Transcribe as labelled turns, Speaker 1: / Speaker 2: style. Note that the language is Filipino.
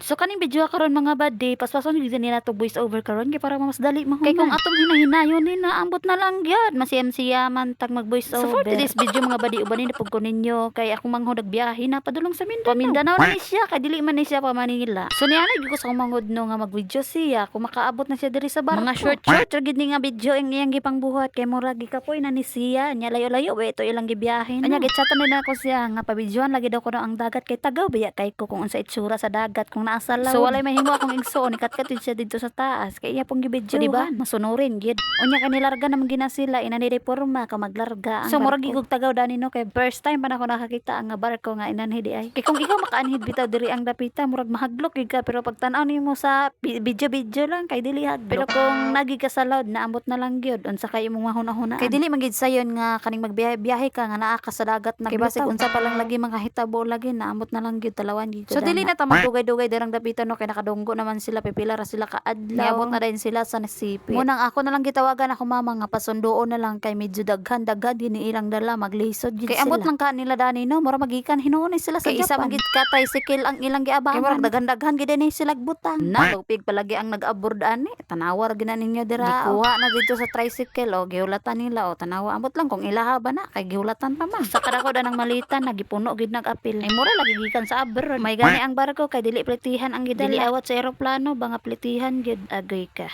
Speaker 1: So kaning video karon mga buddy, paspason gyud nila to voice over karon kay para mas dali mahuna. Kay kung atong hinahinayon ni naambot na lang gyud, masiyam-siya man tag mag voice over. So for today's video mga buddy, uban ni pug ko ninyo kay akong manghod biyahe na padulong sa Mindanao. Pamindanao na ni siya kay dili man ni siya pa Manila. So niana gyud ko sa akong manghod no nga mag video siya kung makaabot na siya diri sa barko. Mga short ra gid ni nga video ang iyang gipang buhat kay murag gikapoy na ni siya nya layo-layo wa ito ilang gibiyahe. Anya gitsatan nila ko siya nga pabidyohan lagi daw ko na ang dagat kay tagaw biya kay ko kung unsa itsura sa dagat kung naa sa laut. So walay mahimo akong igsoon ikat-kat siya dito sa taas kay iya pong gibidyo diba masunurin gid. Unya kanilarga naman gina sila inanireporma ka maglarga ang so murag igog tagaw dani no kay first time pa na ako nakakita ang barko nga inanhi di ay. Kay kung ikaw makaanhid bitaw diri ang dapita murag mahaglok gid ka pero pag tan-aw nimo sa video lang kay dili haglok. Pero kung nagi ka sa loud naambot na lang gyud unsa kay imong mahuna-hunaan. Kay dili man gid sayon nga kaning magbiyahe ka nga naa ka sa dagat na kay basig unsa pa lang lagi mga hitabo lagi naambot na lang gyud talawan gyud. So dili na ta magdugay-dugay dirang dapita no kay nakadunggo naman sila pipila ra sila kaadlaw. Niabot na din sila sa nasipit. Munang ako na lang gitawagan ako mama nga pasundoon na lang kay medyo daghan gini ilang dala maglisod gid sila. Kay ambot lang ka nila dani no mura magikan hinuon sila sa kay Japan. Isa man gid ka tricycle ang ilang giabangan. Kay murag daghan gid ni sila butan. Nalupig palagi ang nag-aboard ani. Tanawar gina ninyo dira. Gikuha na dito sa tricycle o gihulatan nila o tanawa ambot lang kung ilaha ba na kay gihulatan pa man. Sa kadako danang malitan nagipuno gid nag-apil. Ay mura lagi gikan sa abroad. May gani ang barko kay dili plitihan ang gidala. Dili awat sa eroplano banga plitihan gid agoy ka.